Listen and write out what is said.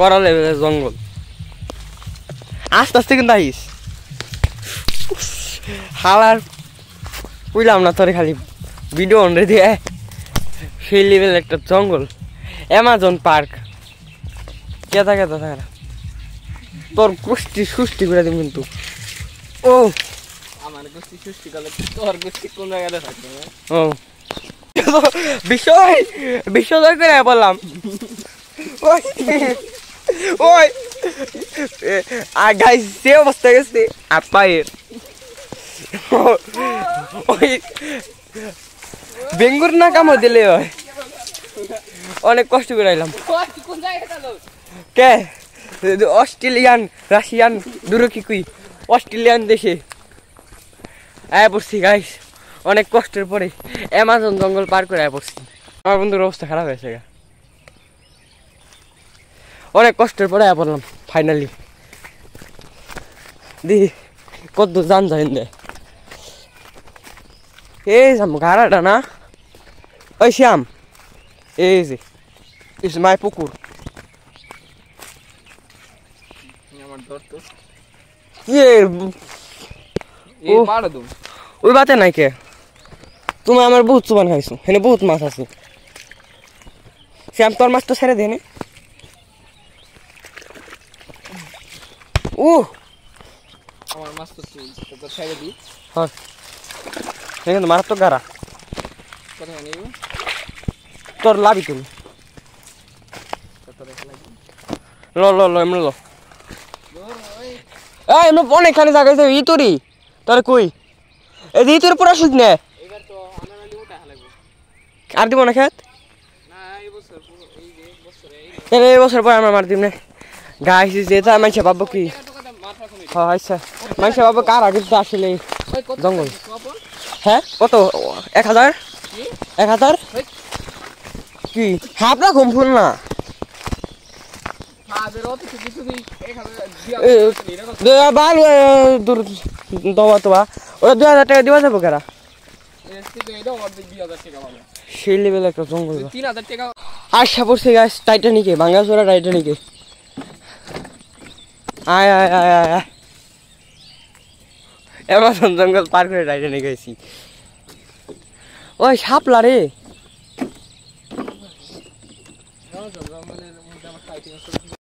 করা লেভেলের জঙ্গল আস্তে আস্তে কিন্তু আইস হালার বুঝলাম না তোরে খালি ভিডিও অনরে দিয়ে সেই লেভেল একটা জঙ্গল অ্যামাজন পার্ক কেতা কেতা থাকা তোর গোষ্ঠী সুষ্টি করে দিন কিন্তু ও আমার গোষ্ঠী সৃষ্টি করলে তোর গোষ্ঠী কোন জায়গাতে থাকবে ও বিষয় বিষয় করে বললাম ওই ওই আর গাইস যে অবস্থা গেছে আপায়ের ওই বেঙ্গুর না কামড় দিলে হয় অনেক কষ্ট করে আইলাম কে অস্ট্রেলিয়ান রাশিয়ান দূর কি কুই অস্ট্রেলিয়ান দেশে আয় পড়ছি গাইস অনেক কষ্টের পরে অ্যামাজন জঙ্গল পার করে আয় পড়ছি আমার বন্ধুর অবস্থা খারাপ হয়েছে অনেক কষ্টের পরে আয় পড়লাম ফাইনালি দি কত জান যায় এই যাম গাড়াটা না ওই শ্যাম এই যে ইস মাই পুকুর ওই বাতে নাই কে তুমি আমার বহুত চুবান খাইছো এখানে বহুত মাছ আছে শ্যাম তোর মাছ তো ছেড়ে দেনে আমার মাছ তো ছেড়ে দিই হ্যাঁ এখানে মারাত্মক গাড়া তোর লাভি তুমি ল ল ল এমন ল এমন অনেকখানি জায়গা আছে ইতুরি তোর কই এই যে ইতুর পুরা সুদ নে আর দিব না খেত এই বছর পর আমার মার দিব না গাছ যেটা মানুষে ভাববো কি হ্যাঁ আচ্ছা মানুষে ভাববো কার আগে তো আসলে জঙ্গল হ্যাঁ কত 1000 1000 কি হাফ ঘুম ফুল না বাল দূর দবা তোবা ওরা 2000 টাকা দিবা যাবো কেরা সেই লেভেল একটা জঙ্গল 3000 টাকা আশা পড়ছে গাছ টাইটানিকে ভাঙ্গাচোরা টাইটানিকে আয় আয় আয় আয় অ্যামাজন জঙ্গল পার করে টাইটানিক গেছি ওই সাপলা রে